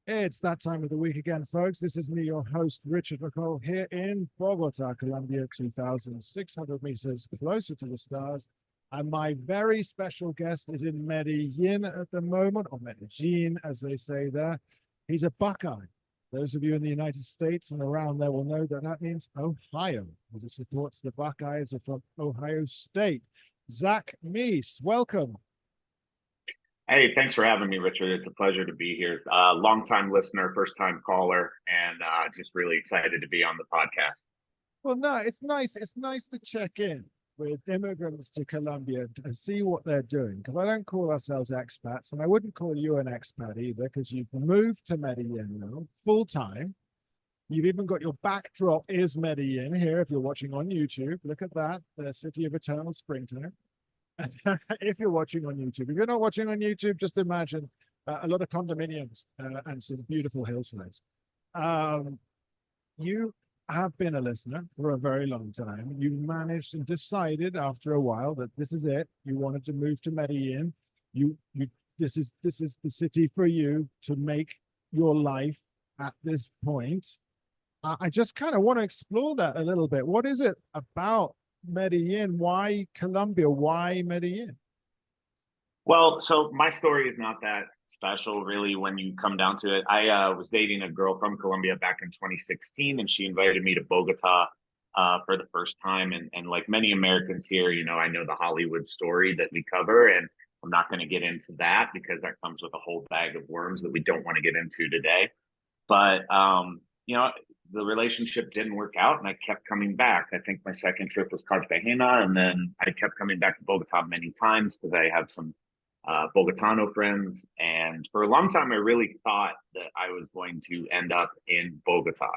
It's that time of the week again, folks. This is me, your host, Richard McColl, here in Bogota, Colombia, 2,600 meters closer to the stars. And my very special guest is in Medellin at the moment, or Medellin, as they say there. He's a Buckeye. Those of you in the United States and around there will know that that means Ohio, as it supports the Buckeyes are from Ohio State. Zach Meese, welcome. Hey, thanks for having me, Richard. It's a pleasure to be here. Long-time listener, first-time caller, and just really excited to be on the podcast. Well, no, it's nice. It's nice to check in with immigrants to Colombia and see what they're doing. Because I don't call ourselves expats, and I wouldn't call you an expat either, because you've moved to Medellin now, full time. You've even got your backdrop is Medellin here. If you're watching on YouTube, look at that, the city of eternal springtime. If you're watching on YouTube, if you're not watching on YouTube, just imagine a lot of condominiums and some beautiful hillsides. You have been a listener for a very long time. You managed and decided after a while that this is it. You wanted to move to Medellin. This is the city for you to make your life at this point. I just kind of want to explore that a little bit. What is it about Medellin? Why Colombia? Why Medellin? Well, so my story is not that special, really, when you come down to it. I was dating a girl from Colombia back in 2016, and she invited me to Bogota for the first time. And like many Americans here, I know the Hollywood story that we cover, and I'm not going to get into that because that comes with a whole bag of worms that we don't want to get into today. But the relationship didn't work out, and I kept coming back. I think my second trip was Cartagena, and then I kept coming back to Bogota many times because I have some Bogotano friends. And for a long time, I really thought that I was going to end up in Bogota.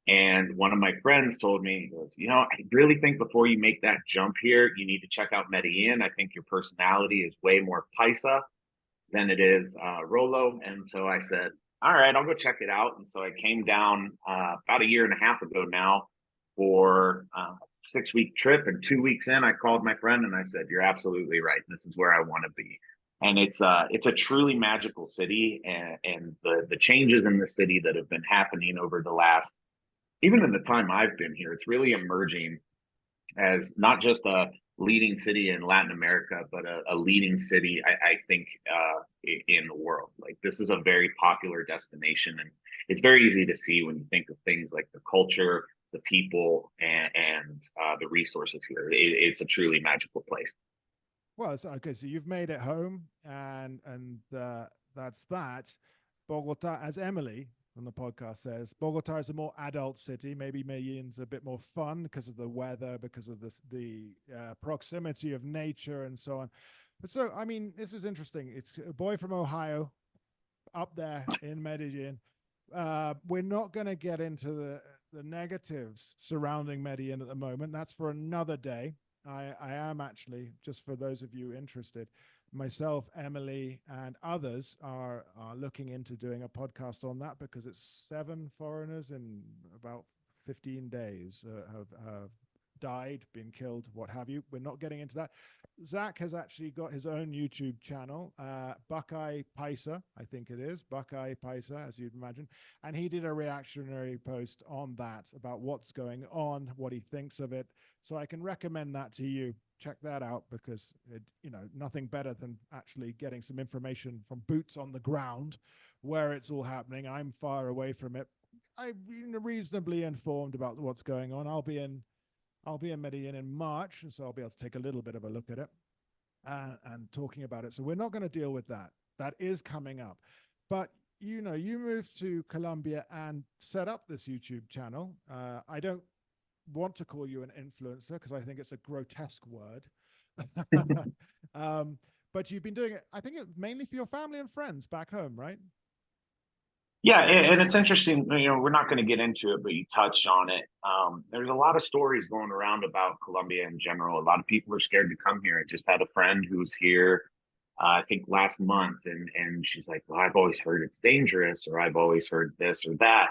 And one of my friends told me, he goes, I really think before you make that jump here, you need to check out Medellin. I think your personality is way more Paisa than it is Rolo. And so I said, all right, I'll go check it out. And so I came down about a year and a half ago now for a 6-week trip. And 2 weeks in, I called my friend and I said, you're absolutely right. This is where I want to be. And it's a truly magical city. And the changes in the city that have been happening over the last, even in the time I've been here, it's really emerging as not just a leading city in Latin America, but a leading city, I think, in the world. Like, this is a very popular destination, and it's very easy to see when you think of things like the culture, the people, and the resources here. It's a truly magical place. Well, okay. So you've made it home, and that's that. Bogota, as Emily on the podcast says, Bogota is a more adult city. Maybe Medellin's a bit more fun because of the weather, because of the proximity of nature and so on. But so, I mean, this is interesting. It's a boy from Ohio up there in Medellin. We're not going to get into the negatives surrounding Medellin at the moment. That's for another day. I am actually, just for those of you interested, myself, Emily, and others are looking into doing a podcast on that because it's 7 foreigners in about 15 days have died, been killed, what have you. We're not getting into that. Zach has actually got his own YouTube channel, Buckeye Paisa, I think it is, Buckeye Paisa, as you'd imagine. And he did a reactionary post on that about what's going on, what he thinks of it. So I can recommend that to you. Check that out because, nothing better than actually getting some information from boots on the ground where it's all happening. I'm far away from it. I'm reasonably informed about what's going on. I'll be in Medellin in March, so I'll be able to take a little bit of a look at it and talking about it. So we're not going to deal with that. That is coming up. But, you moved to Colombia and set up this YouTube channel. I don't want to call you an influencer because I think it's a grotesque word. But you've been doing it, I think, mainly for your family and friends back home, right? Yeah, and it's interesting, we're not going to get into it, but you touched on it. There's a lot of stories going around about Colombia in general. A lot of people are scared to come here. I just had a friend who was here, I think last month, and she's like, well, I've always heard it's dangerous, or I've always heard this or that.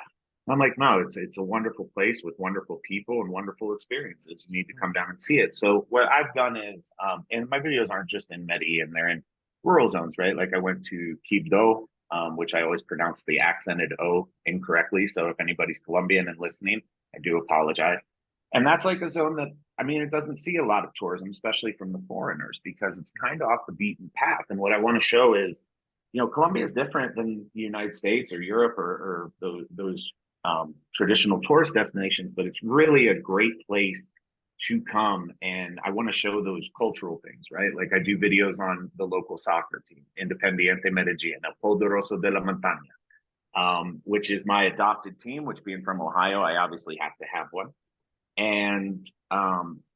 And I'm like, no, it's a wonderful place with wonderful people and wonderful experiences. You need to come down and see it. So what I've done is, and my videos aren't just in Medellin, they're in rural zones, right? Like I went to Quibdó, which I always pronounce the accented O incorrectly. So if anybody's Colombian and listening, I do apologize. And that's like a zone that, I mean, it doesn't see a lot of tourism, especially from the foreigners, because it's kind of off the beaten path. And what I want to show is, Colombia is different than the United States or Europe or those traditional tourist destinations, but it's really a great place to come. And I want to show those cultural things, right? Like I do videos on the local soccer team, Independiente Medellin, El Poderoso de la Montaña, which is my adopted team, which being from Ohio, I obviously have to have one. And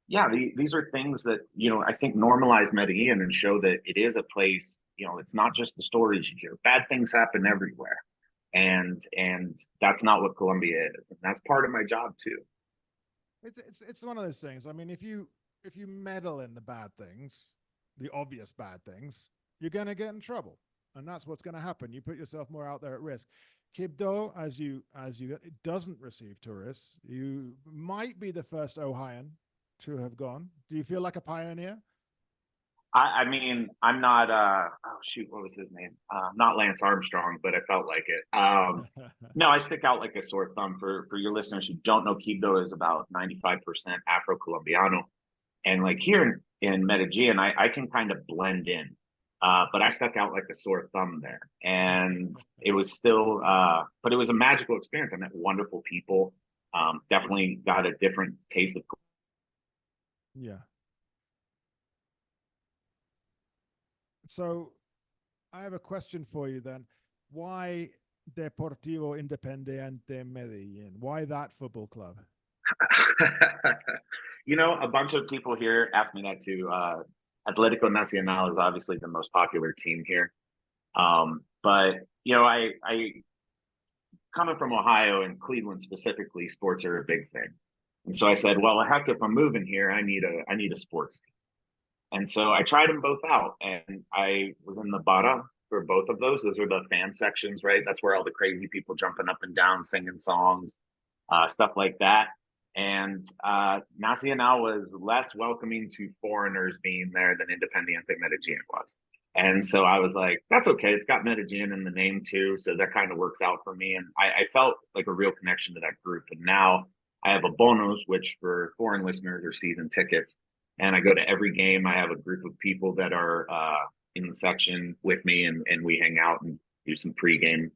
these are things that, I think normalize Medellin and show that it is a place, it's not just the stories you hear. Bad things happen everywhere. And that's not what Colombia is. And that's part of my job too. It's one of those things. I mean, if you meddle in the bad things, the obvious bad things, you're going to get in trouble, and that's what's going to happen. You put yourself more out there at risk. Quibdó, as you it doesn't receive tourists. You might be the first Ohioan to have gone. Do you feel like a pioneer? I mean, I'm not what was his name? Not Lance Armstrong, but I felt like it. No, I stick out like a sore thumb. For your listeners who don't know, Quibdó is about 95% Afro-Colombiano. And like here in Medellin, I can kind of blend in. But I stuck out like a sore thumb there. And it was still but it was a magical experience. I met wonderful people. Definitely got a different taste of. Yeah. So I have a question for you then. Why Deportivo Independiente Medellin? Why that football club? A bunch of people here ask me that too. Atlético Nacional is obviously the most popular team here. But I coming from Ohio and Cleveland specifically, sports are a big thing. And so I said, well, heck, if I'm moving here, I need a sports team. And so I tried them both out, and I was in the Bara for both of those. Those are the fan sections, right? That's where all the crazy people jumping up and down, singing songs, stuff like that. And Nacional was less welcoming to foreigners being there than Independiente Medellin was. And so I was like, that's okay. It's got Medellin in the name too. So that kind of works out for me. And I felt like a real connection to that group. And now I have a bonus, which for foreign listeners are season tickets. And I go to every game. I have a group of people that are in the section with me, and we hang out and do some pregame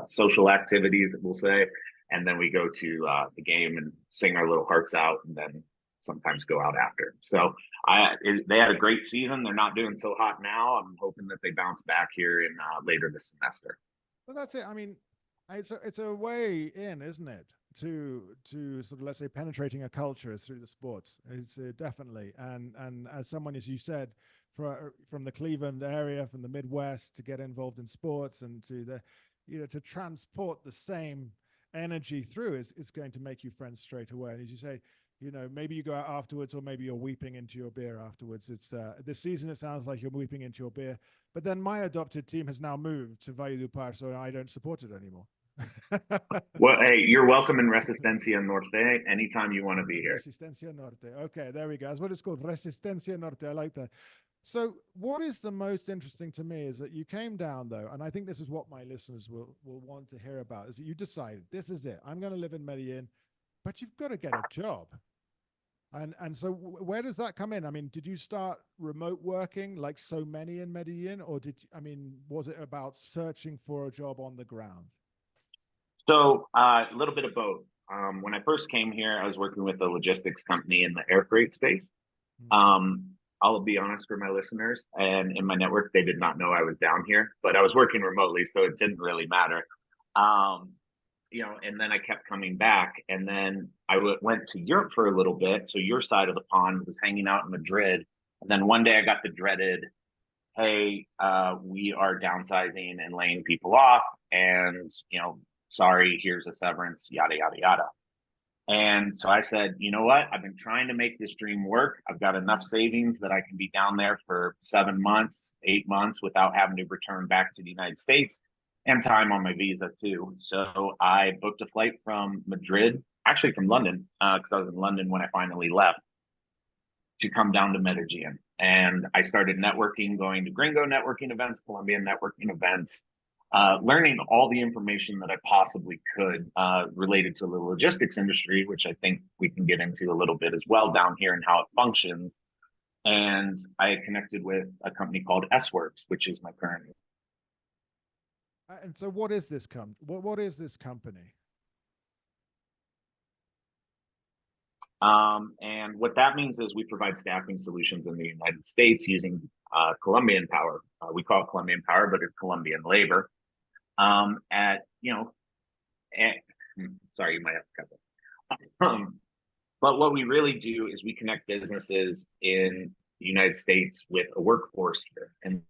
social activities, we'll say. And then we go to the game and sing our little hearts out, and then sometimes go out after. So they had a great season. They're not doing so hot now. I'm hoping that they bounce back here in later this semester. Well, that's it. I mean, it's a way in, isn't it? To sort of, let's say, penetrating a culture through the sports. It's definitely, and as someone, as you said, from the Cleveland area, from the Midwest, to get involved in sports and to to transport the same energy through is going to make you friends straight away. And as you say, maybe you go out afterwards, or maybe you're weeping into your beer afterwards. It's this season, it sounds like you're weeping into your beer. But then my adopted team has now moved to Valledupar, so I don't support it anymore. Well, hey, you're welcome in Resistencia Norte anytime you want to be here. Resistencia Norte. Okay, there we go. That's what it's called. Resistencia Norte. I like that. So what is the most interesting to me is that you came down, though, and I think this is what my listeners will want to hear about, is that you decided, this is it. I'm going to live in Medellin, but you've got to get a job. And so where does that come in? I mean, did you start remote working like so many in Medellin, or was it about searching for a job on the ground? So a little bit of both. When I first came here, I was working with a logistics company in the air freight space. I'll be honest for my listeners, and in my network, they did not know I was down here, but I was working remotely, so it didn't really matter. And then I kept coming back, and then I went to Europe for a little bit. So your side of the pond, was hanging out in Madrid. And then one day I got the dreaded, hey, we are downsizing and laying people off, and, sorry, here's a severance, yada, yada, yada. And so I said, you know what? I've been trying to make this dream work. I've got enough savings that I can be down there for 7 months, 8 months without having to return back to the United States, and time on my visa too. So I booked a flight from Madrid, actually from London, because I was in London when I finally left, to come down to Medellin. And I started networking, going to gringo networking events, Colombian networking events. learning all the information that I possibly could related to the logistics industry, which I think we can get into a little bit as well down here and how it functions. And I connected with a company called S-Works, which is my current. And so, what is this what is this company? And what that means is we provide staffing solutions in the United States using Colombian power. We call it Colombian power, but it's Colombian labor. At you know, at, sorry, you might have to cut that. But what we really do is we connect businesses in the United States with a workforce here and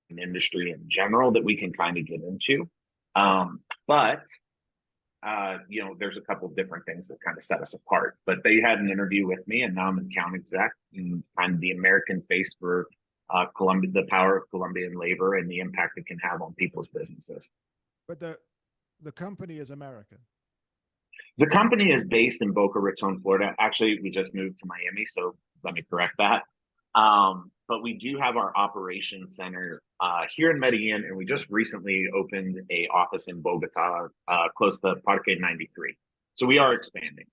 an industry in general that we can kind of get into. But you know, there's a couple of different things that kind of set us apart. But they had an interview with me, and now I'm an account exec and kind of the American face for Colombia, the power of Colombian labor and the impact it can have on people's businesses. But the company is American. The company is based in Boca Raton, Florida. Actually, we just moved to Miami, so let me correct that. But we do have our operations center here in Medellin, and we just recently opened a office in Bogota, close to Parque 93. So we are expanding.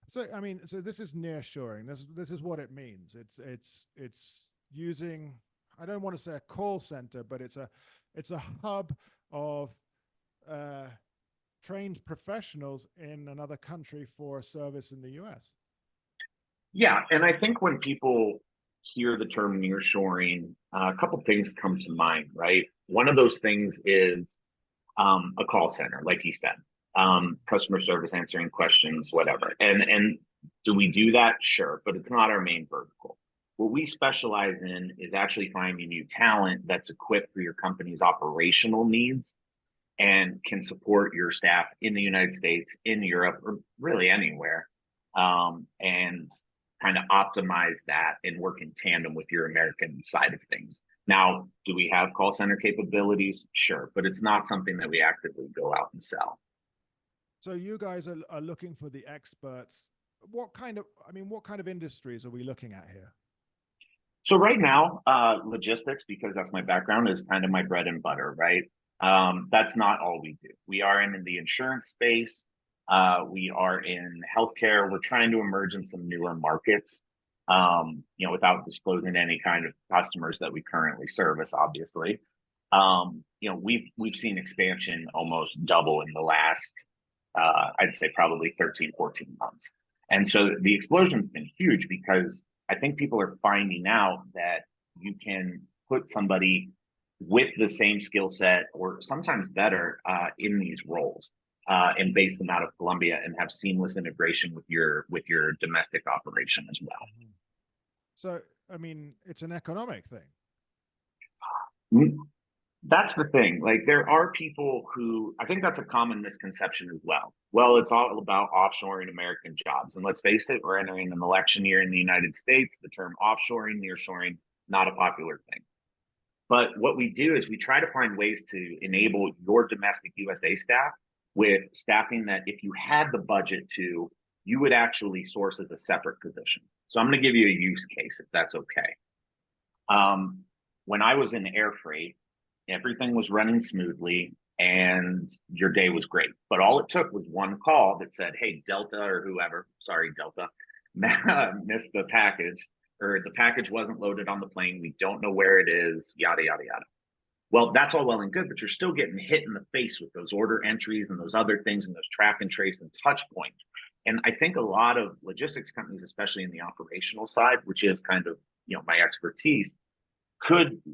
So I mean, so this is nearshoring. This is what it means. It's using, I don't want to say a call center, but it's a hub of trained professionals in another country for a service in the US. Yeah, and I think when people hear the term nearshoring, a couple things come to mind, right? One of those things is a call center, like you said, customer service, answering questions, whatever. And do we do that? Sure, but it's not our main vertical. What we specialize in is actually finding you talent that's equipped for your company's operational needs and can support your staff in the United States, in Europe, or really anywhere, and kind of optimize that and work in tandem with your American side of things. Now, do we have call center capabilities? Sure, but it's not something that we actively go out and sell. So you guys are looking for the experts. What kind of industries are we looking at here? So right now, logistics, because that's my background, is kind of my bread and butter, right? That's not all we do. We are in the insurance space. We are in healthcare. We're trying to emerge in some newer markets, you know, without disclosing any kind of customers that we currently service, obviously. You know, we've seen expansion almost double in the last, I'd say probably 13, 14 months. And so the explosion's been huge because I think people are finding out that you can put somebody with the same skill set or sometimes better in these roles and base them out of Colombia and have seamless integration with your domestic operation as well. So, I mean, it's an economic thing. That's the thing. Like, there are people who, I think that's a common misconception as well. Well, it's all about offshoring American jobs. And let's face it, we're entering an election year in the United States. The term offshoring, nearshoring, not a popular thing. But what we do is we try to find ways to enable your domestic USA staff with staffing that if you had the budget to, you would actually source as a separate position. So I'm going to give you a use case, if that's okay. When I was in air freight, everything was running smoothly and your day was great. But all it took was one call that said, hey, Delta or whoever, sorry, Delta, missed the package, or the package wasn't loaded on the plane. We don't know where it is, yada, yada, yada. Well, that's all well and good, but you're still getting hit in the face with those order entries and those other things and those track and trace and touch points. And I think a lot of logistics companies, especially in the operational side, which is kind of, you know, my expertise,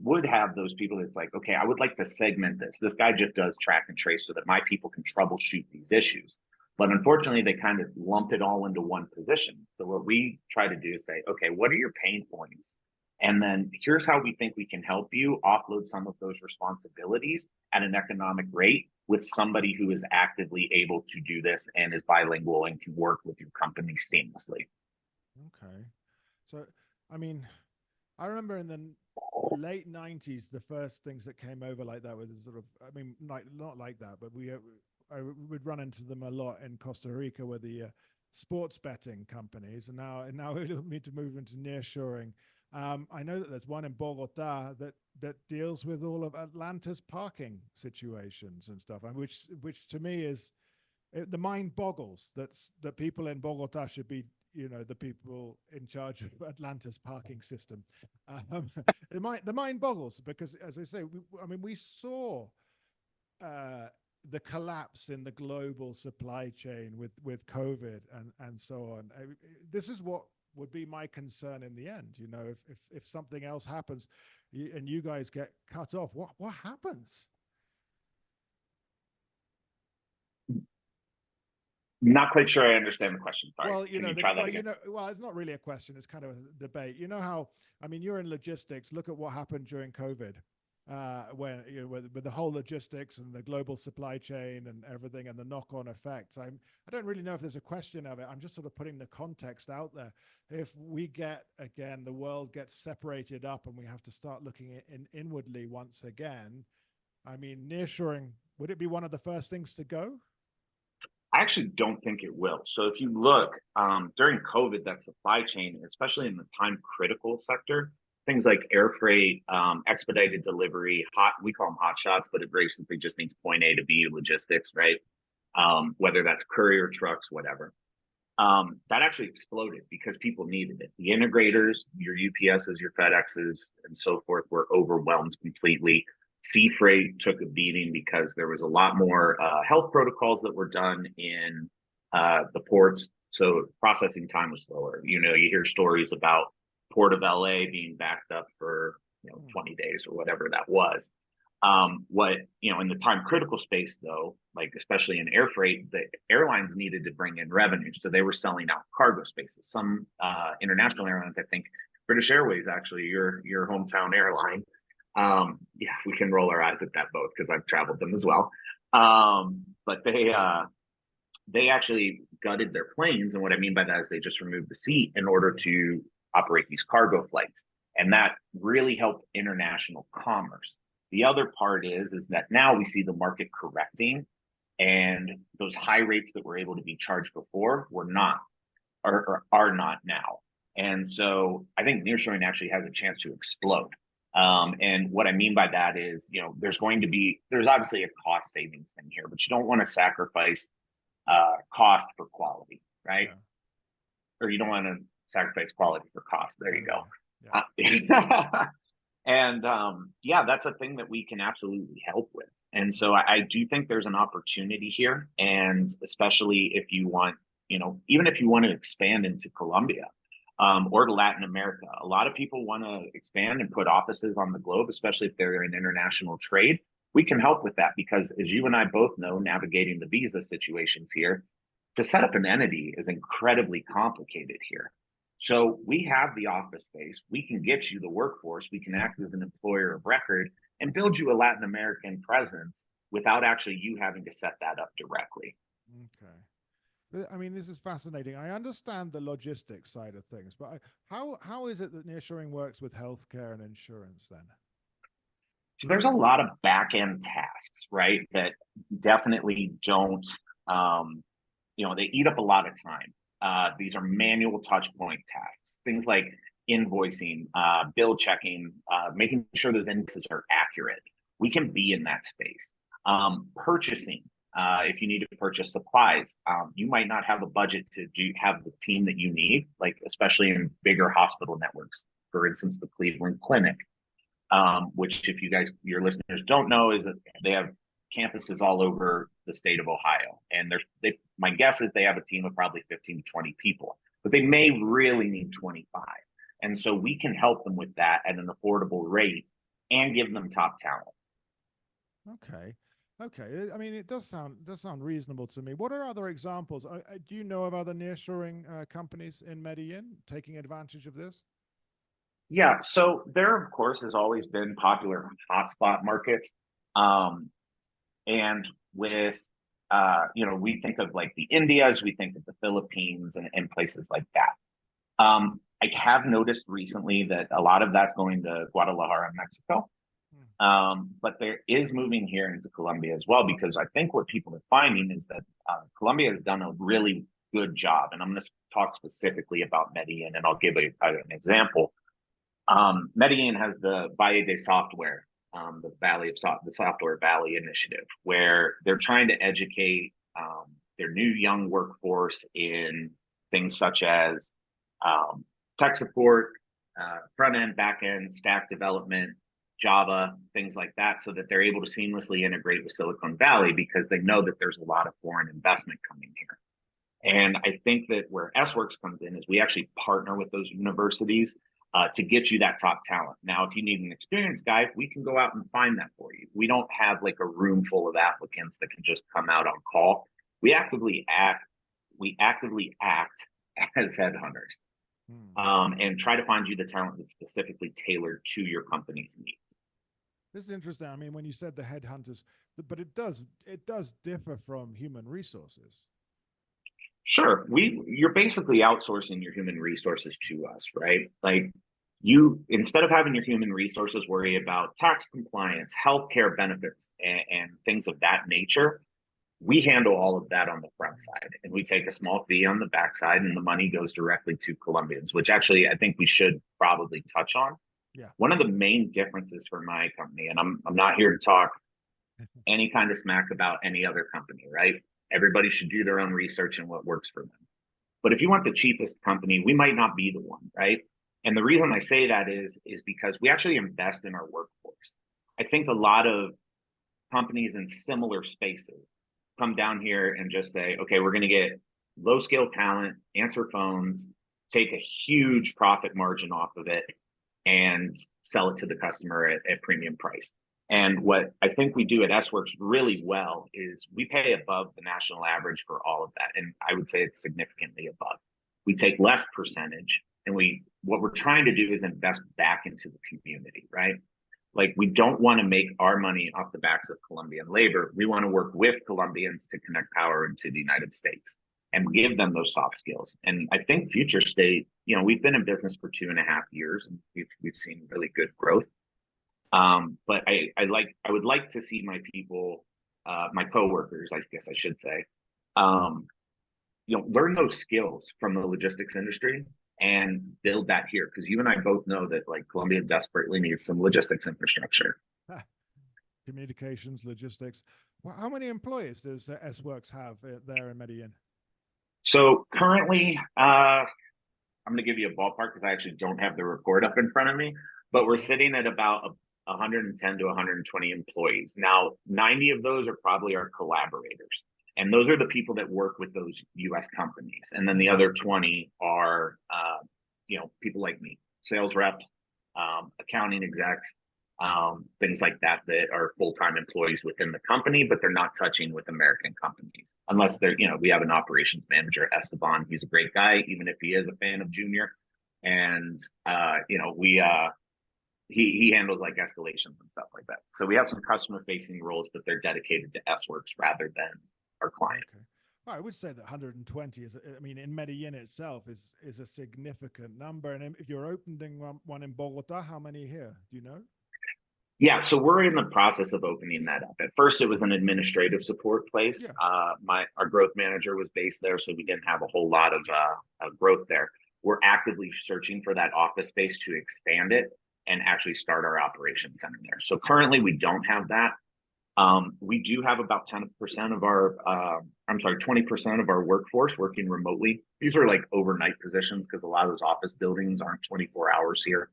would have those people that's like, okay, I would like to segment this. This guy just does track and trace so that my people can troubleshoot these issues. But unfortunately, they kind of lump it all into one position. So what we try to do is say, okay, what are your pain points? And then here's how we think we can help you offload some of those responsibilities at an economic rate with somebody who is actively able to do this and is bilingual and can work with your company seamlessly. Okay. So, I mean, I remember in the late 90s, the first things that came over like that was sort of, I mean, not like that, but I would run into them a lot in Costa Rica with the sports betting companies. And now we need to move into nearshoring I know that there's one in Bogota that deals with all of Atlanta's parking situations and stuff, and which to me is the mind boggles that people in Bogota should be, the people in charge of Atlanta's parking system. Um, the mind boggles because, as I say, we saw the collapse in the global supply chain with COVID and so on. This is what would be my concern in the end. If something else happens, and you guys get cut off, what happens? Not quite sure I understand the question. Sorry. Well, Can you try that again? well, it's not really a question. It's kind of a debate. You know how, you're in logistics. Look at what happened during COVID, when with the whole logistics and the global supply chain and everything and the knock-on effects. I don't really know if there's a question of it. I'm just sort of putting the context out there. If we get, again, the world gets separated up and we have to start looking inwardly once again, nearshoring, would it be one of the first things to go? I actually don't think it will. So if you look during COVID, that supply chain, especially in the time critical sector, things like air freight, expedited delivery, we call them hot shots, but it basically just means point A to B logistics, right? Whether that's courier trucks, whatever. That actually exploded because people needed it. The integrators, your UPSs, your FedExes, and so forth were overwhelmed completely. Sea freight took a beating because there was a lot more health protocols that were done in the ports. So processing time was slower. You hear stories about Port of LA being backed up for 20 days or whatever that was. In the time critical space though, like especially in air freight, the airlines needed to bring in revenue. So they were selling out cargo spaces. Some international airlines, I think British Airways, actually, your hometown airline. Yeah, we can roll our eyes at that both because I've traveled them as well. But they actually gutted their planes. And what I mean by that is they just removed the seat in order to operate these cargo flights. And that really helped international commerce. The other part is that now we see the market correcting, and those high rates that were able to be charged before were not, or are not now. And so I think nearshoring actually has a chance to explode. And what I mean by that is, there's obviously a cost savings thing here, but you don't want to sacrifice cost for quality, right? Yeah. Or you don't want to sacrifice quality for cost. There you go. Yeah. And that's a thing that we can absolutely help with. And so I do think there's an opportunity here. And especially if you want, even if you want to expand into Colombia, or to Latin America. A lot of people want to expand and put offices on the globe, especially if they're in international trade. We can help with that because, as you and I both know, navigating the visa situations here, to set up an entity is incredibly complicated here. So we have the office space. We can get you the workforce. We can act as an employer of record and build you a Latin American presence without actually you having to set that up directly. Okay. This is fascinating. I understand the logistics side of things, but how is it that nearshoring works with healthcare and insurance then? So there's a lot of back end tasks, right? That definitely don't, they eat up a lot of time. These are manual touch point tasks, things like invoicing, bill checking, making sure those invoices are accurate. We can be in that space. Purchasing. If you need to purchase supplies, you might not have a budget to have the team that you need, like especially in bigger hospital networks. For instance, the Cleveland Clinic, which if your listeners don't know, is that they have campuses all over the state of Ohio. And my guess is they have a team of probably 15 to 20 people, but they may really need 25. And so we can help them with that at an affordable rate and give them top talent. Okay. It does sound reasonable to me. What are other examples? Do you know of other nearshoring companies in Medellin taking advantage of this? Yeah, so there, of course, has always been popular hotspot markets. And with, we think of like the Indias, we think of the Philippines and places like that. I have noticed recently that a lot of that's going to Guadalajara, Mexico. But there is moving here into Colombia as well, because I think what people are finding is that Colombia has done a really good job. And I'm going to talk specifically about Medellin, and I'll give an example. Medellin has the Valle de Software, the Software Valley Initiative, where they're trying to educate their new young workforce in things such as um, tech support, front end, back end, stack development, Java, things like that, so that they're able to seamlessly integrate with Silicon Valley because they know that there's a lot of foreign investment coming here. And I think that where S-Works comes in is we actually partner with those universities to get you that top talent. Now, if you need an experienced guy, we can go out and find that for you. We don't have like a room full of applicants that can just come out on call. We actively act as headhunters and try to find you the talent that's specifically tailored to your company's needs. This is interesting. I mean, when you said the headhunters, but it does differ from human resources. Sure. You're basically outsourcing your human resources to us, right? Like instead of having your human resources worry about tax compliance, healthcare benefits, and things of that nature, we handle all of that on the front side, and we take a small fee on the back side, and the money goes directly to Colombians, which actually I think we should probably touch on. Yeah. One of the main differences for my company, and I'm not here to talk any kind of smack about any other company, right? Everybody should do their own research and what works for them. But if you want the cheapest company, we might not be the one, right? And the reason I say that is because we actually invest in our workforce. I think a lot of companies in similar spaces come down here and just say, okay, we're going to get low scale talent, answer phones, take a huge profit margin off of it, and sell it to the customer at premium price. And what I think we do at S-Works really well is we pay above the national average for all of that. And I would say it's significantly above. We take less percentage, and what we're trying to do is invest back into the community, right? Like, we don't want to make our money off the backs of Colombian labor. We want to work with Colombians to connect power into the United States and give them those soft skills. And I think Future State, we've been in business for 2.5 years, and we've seen really good growth. But I would like to see my people, my coworkers, I guess I should say, learn those skills from the logistics industry and build that here. Because you and I both know that like Colombia desperately needs some logistics infrastructure. Communications, logistics. Well, how many employees does S-Works have there in Medellin? So currently, I'm going to give you a ballpark because I actually don't have the report up in front of me, but we're sitting at about 110 to 120 employees. Now, 90 of those are probably our collaborators. And those are the people that work with those U.S. companies. And then the other 20 are, people like me, sales reps, accounting execs, things like that are full-time employees within the company, but they're not touching with American companies unless they're, we have an operations manager, Esteban. He's a great guy, even if he is a fan of Junior. And, he handles like escalations and stuff like that. So we have some customer facing roles, but they're dedicated to S-Works rather than our client. Okay. Well, I would say that 120 in Medellin itself is a significant number. And if you're opening one in Bogota, how many here? Do you know? Yeah, so we're in the process of opening that up. At first, it was an administrative support place. Yeah. Our growth manager was based there, so we didn't have a whole lot of growth there. We're actively searching for that office space to expand it and actually start our operations center there. So currently, we don't have that. We do have about 10% of our, 20% of our workforce working remotely. These are like overnight positions because a lot of those office buildings aren't 24 hours here.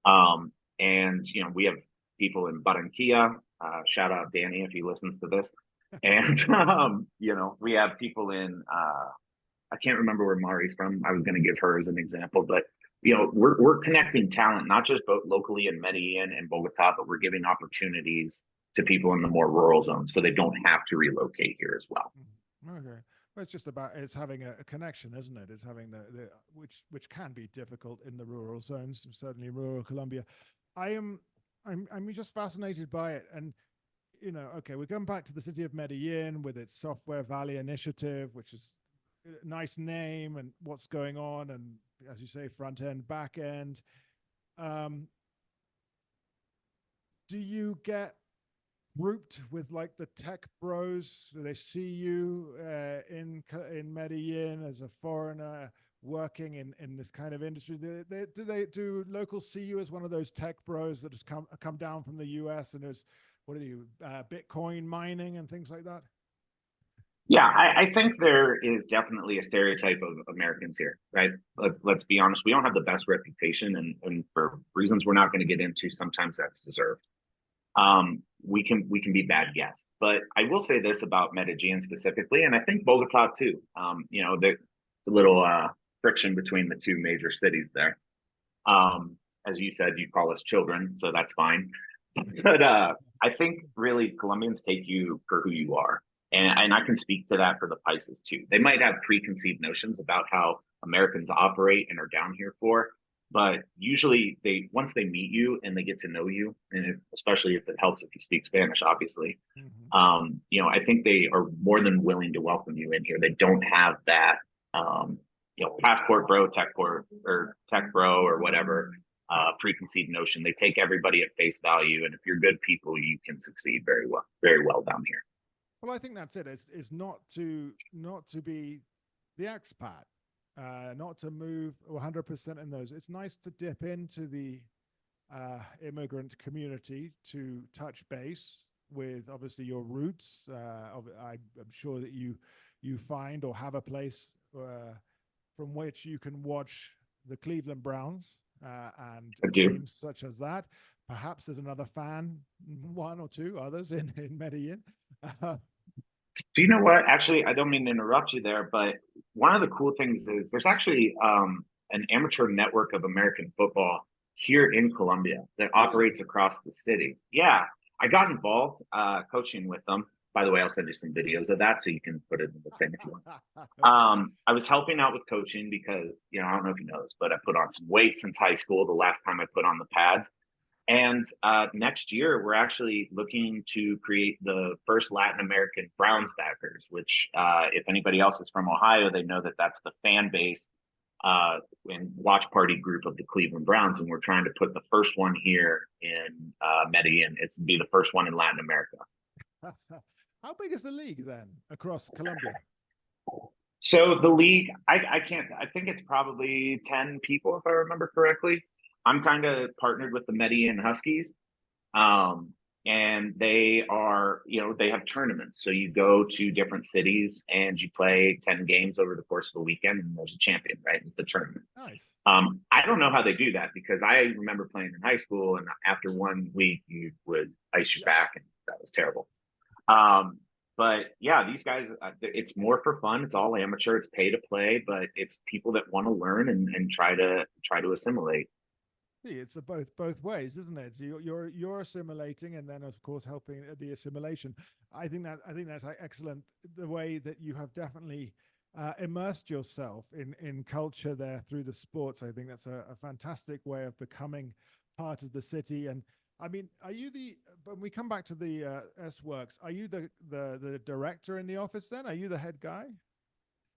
And we have people in Barranquilla. Shout out Danny if he listens to this. And we have people in I can't remember where Mari's from. I was going to give her as an example, but we're connecting talent, not just both locally in Medellin and Bogota, but we're giving opportunities to people in the more rural zones so they don't have to relocate here as well. Okay. Well, it's having a connection, isn't it? It's having which can be difficult in the rural zones, certainly rural Colombia. I'm just fascinated by it. And, okay, we're going back to the city of Medellin with its Software Valley Initiative, which is a nice name and what's going on. And as you say, front end, back end. Do you get grouped with like the tech bros? Do they see you in Medellin as a foreigner? working in this kind of industry? Do locals see you as one of those tech bros that just come down from the US and is what do you Bitcoin mining and things like that? Yeah, I think there is definitely a stereotype of Americans here, right? Let's be honest. We don't have the best reputation, and for reasons we're not going to get into, sometimes that's deserved. We can be bad guests, but I will say this about Medellin specifically, and I think Bogota too. The little friction between the two major cities there. As you said, you call us children, so that's fine. But I think really Colombians take you for who you are. And I can speak to that for the Pisces too. They might have preconceived notions about how Americans operate and are down here for, but usually once they meet you and they get to know you, and especially if it helps if you speak Spanish, obviously, I think they are more than willing to welcome you in here. They don't have that, passport bro, tech bro, or whatever preconceived notion. They take everybody at face value, and if you're good people, you can succeed very well down here. Well, I think that's it. It's not to be the expat, not to move 100% in those. It's nice to dip into the immigrant community to touch base with obviously your roots. I'm sure that you find or have a place from which you can watch the Cleveland Browns and teams such as that. Perhaps there's another fan, one or two others in Medellin. Do you know what? Actually, I don't mean to interrupt you there, but one of the cool things is there's actually an amateur network of American football here in Colombia that operates across the city. Yeah, I got involved coaching with them. By the way, I'll send you some videos of that so you can put it in the thing if you want. I was helping out with coaching because, I don't know if you know this, but I put on some weight since high school, the last time I put on the pads. And next year, we're actually looking to create the first Latin American Browns backers, which if anybody else is from Ohio, they know that that's the fan base and watch party group of the Cleveland Browns. And we're trying to put the first one here in Medellin. It's to be the first one in Latin America. How big is the league then across Colombia? So the league, I think it's probably 10 people, if I remember correctly. I'm kind of partnered with the Medellin Huskies. And they are, they have tournaments. So you go to different cities and you play 10 games over the course of a weekend and there's a champion, right? It's a tournament. Nice. I don't know how they do that because I remember playing in high school and after 1 week you would ice your back and that was terrible. But yeah, these guys, it's more for fun. It's all amateur. It's pay to play, but it's people that want to learn and try to assimilate. It's both ways, isn't it? So you're assimilating, and then of course helping the assimilation. I think that's excellent. The way that you have definitely immersed yourself in culture there through the sports. I think that's a fantastic way of becoming part of the city. And I mean, when we come back to the S Works, are you the director in the office then? Are you the head guy?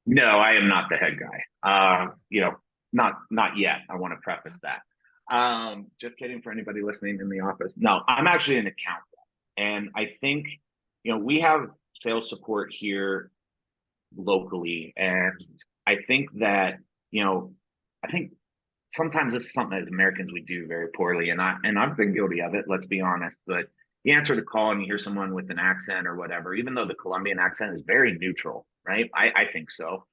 No, I am not the head guy. Not yet. I want to preface that. Just kidding for anybody listening in the office. No, I'm actually an accountant. And I think, we have sales support here locally. And I think that, I think sometimes this is something as Americans we do very poorly. And I've been guilty of it, let's be honest. But you answer the call and you hear someone with an accent or whatever, even though the Colombian accent is very neutral, right? I think so.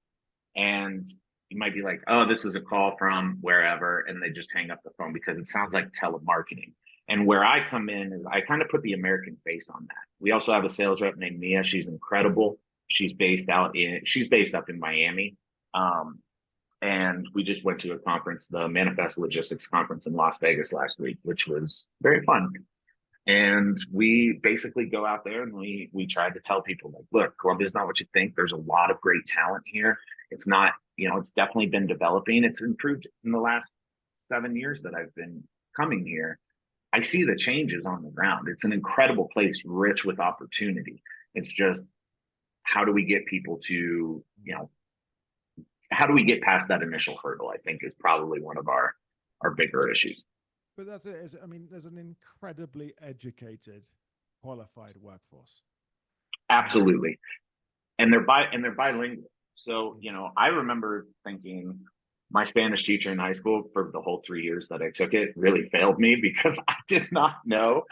And you might be like, oh, this is a call from wherever, and they just hang up the phone because it sounds like telemarketing. And where I come in is I kind of put the American face on that. We also have a sales rep named Mia. She's incredible. She's based up in Miami. And we just went to a conference, the Manifest Logistics Conference in Las Vegas last week, which was very fun. And we basically go out there and we tried to tell people like, look, Colombia is not what you think. There's a lot of great talent here. It's not, it's definitely been developing. It's improved in the last 7 years that I've been coming here. I see the changes on the ground. It's an incredible place, rich with opportunity. It's just, how do we get people to, how do we get past that initial hurdle? I think is probably one of our bigger issues. But that's it. I mean, there's an incredibly educated, qualified workforce. Absolutely. And they're bilingual. So, I remember thinking my Spanish teacher in high school for the whole 3 years that I took it really failed me because I did not know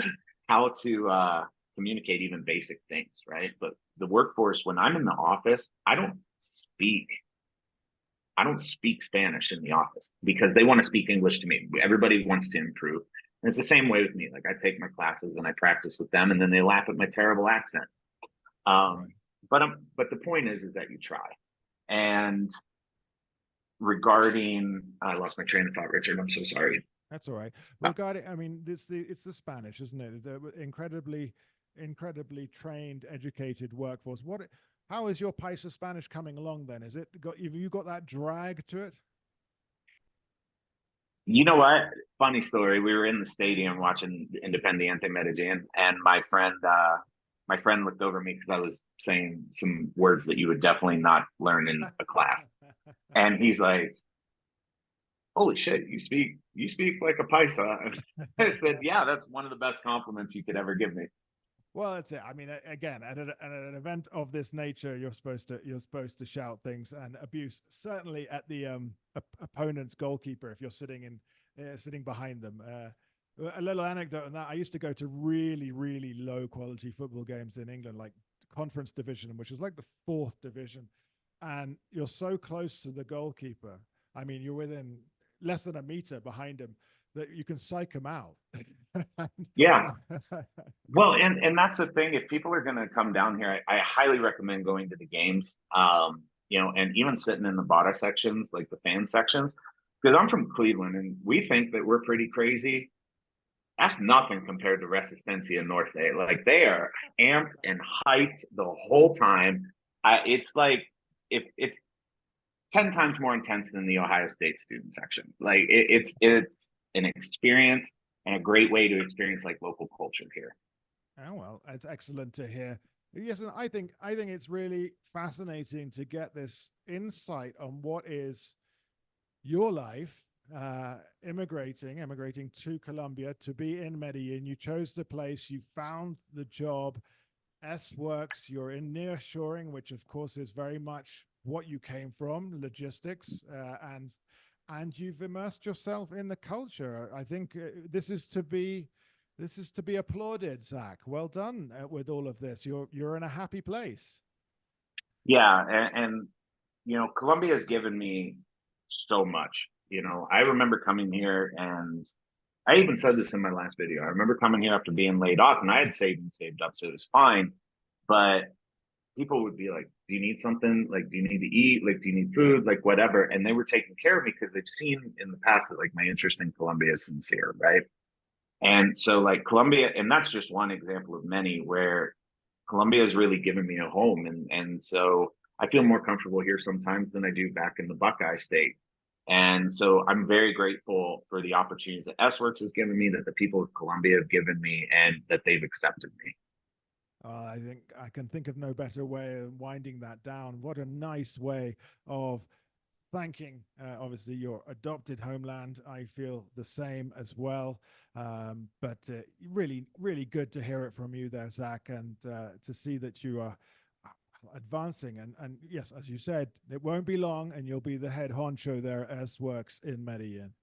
how to communicate even basic things, right? But the workforce, when I'm in the office, speak I don't speak Spanish in the office because they want to speak English to me. Everybody wants to improve. And it's the same way with me. Like I take my classes and I practice with them, and then they laugh at my terrible accent. Right. But the point is that you try. And regarding, I lost my train of thought, Richard. I'm so sorry. That's all right. Regarding, I mean, it's the Spanish, isn't it? The incredibly trained, educated workforce. How is your Paisa Spanish coming along then? Is it got, have you got that drag to it? You know what? Funny story. We were in the stadium watching Independiente Medellin, and my friend looked over me because I was saying some words that you would definitely not learn in a class. And he's like, "Holy shit, you speak like a paisa." I said, "Yeah, that's one of the best compliments you could ever give me." Well, that's it. I mean, again, at an event of this nature, you're supposed to shout things and abuse. Certainly at the opponent's goalkeeper if you're sitting behind them. A little anecdote on that: I used to go to really low quality football games in England, like Conference Division, which is like the fourth division, and you're so close to the goalkeeper. I mean, you're within less than a meter behind him that you can psych him out. Yeah. Well, and that's the thing. If people are going to come down here, I highly recommend going to the games. And even sitting in the Bada sections, like the fan sections, because I'm from Cleveland and we think that we're pretty crazy. That's nothing compared to Resistencia Norte. Like they are amped and hyped the whole time. It's like if it's 10 times more intense than the Ohio State student section. Like it's an experience and a great way to experience like local culture here. Oh well, it's excellent to hear. Yes, and I think it's really fascinating to get this insight on what is your life immigrating to Colombia to be in Medellin. You chose the place, you found the job. S works. You're in nearshoring, which of course is very much what you came from, logistics, and you've immersed yourself in the culture. I think this is to be applauded, Zach. Well done with all of this. You're in a happy place. Yeah, and Colombia has given me so much. I remember coming here, and I even said this in my last video. I remember coming here after being laid off, and I had saved up, so it was fine. But people would be like, "Do you need something? Like, do you need to eat? Like, do you need food? Like, whatever." And they were taking care of me because they've seen in the past that like my interest in Colombia is sincere, right? And so like Colombia, and that's just one example of many where Colombia has really given me a home, and so I feel more comfortable here sometimes than I do back in the Buckeye State. And so I'm very grateful for the opportunities that S-Works has given me, that the people of Colombia have given me, and that they've accepted me. I think I can think of no better way of winding that down. What a nice way of thanking, obviously, your adopted homeland. I feel the same as well. But really, really good to hear it from you there, Zach, and to see that you are advancing. And yes, as you said, it won't be long, and you'll be the head honcho there at S-Works in Medellin.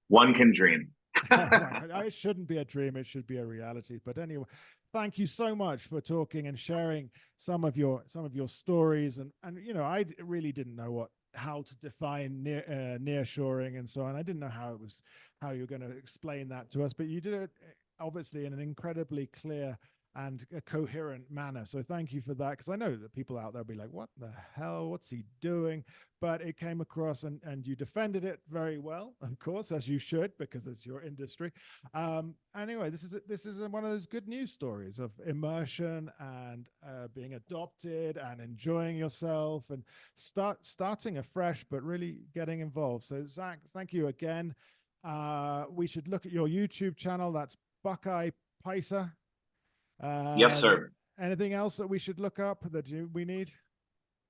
One can dream. It shouldn't be a dream; it should be a reality. But anyway, thank you so much for talking and sharing some of your stories. And I really didn't know how to define nearshoring and so on. I didn't know how you were going to explain that to us, but you did it obviously in an incredibly clear and a coherent manner. So thank you for that, because I know that people out there will be like, what the hell, what's he doing? But it came across, and you defended it very well, of course, as you should, because it's your industry. Anyway, this is one of those good news stories of immersion and being adopted and enjoying yourself and starting afresh, but really getting involved. So Zach, thank you again. We should look at your YouTube channel. That's Buckeye Paisa. Yes, sir. Anything else that we should look up that we need?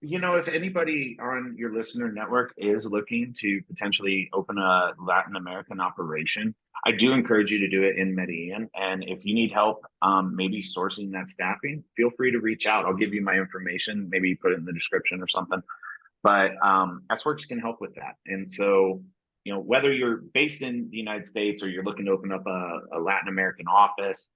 If anybody on your listener network is looking to potentially open a Latin American operation, I do encourage you to do it in Medellin. And if you need help, maybe sourcing that staffing, feel free to reach out. I'll give you my information, maybe put it in the description or something. But S-Works can help with that. And so, whether you're based in the United States or you're looking to open up a Latin American office,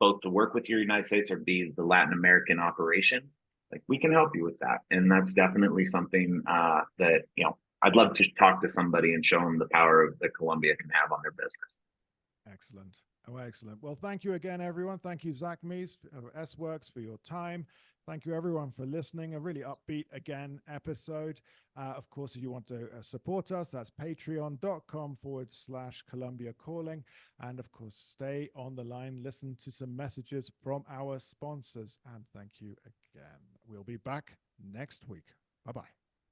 both to work with your United States or be the Latin American operation, like we can help you with that. And that's definitely something that, I'd love to talk to somebody and show them the power that Colombia can have on their business. Excellent. Oh, excellent. Well, thank you again, everyone. Thank you, Zach Meese of S-Works, for your time. Thank you, everyone, for listening. A really upbeat, again, episode. Of course, if you want to support us, that's patreon.com/Colombia Calling. And of course, stay on the line, listen to some messages from our sponsors. And thank you again. We'll be back next week. Bye-bye.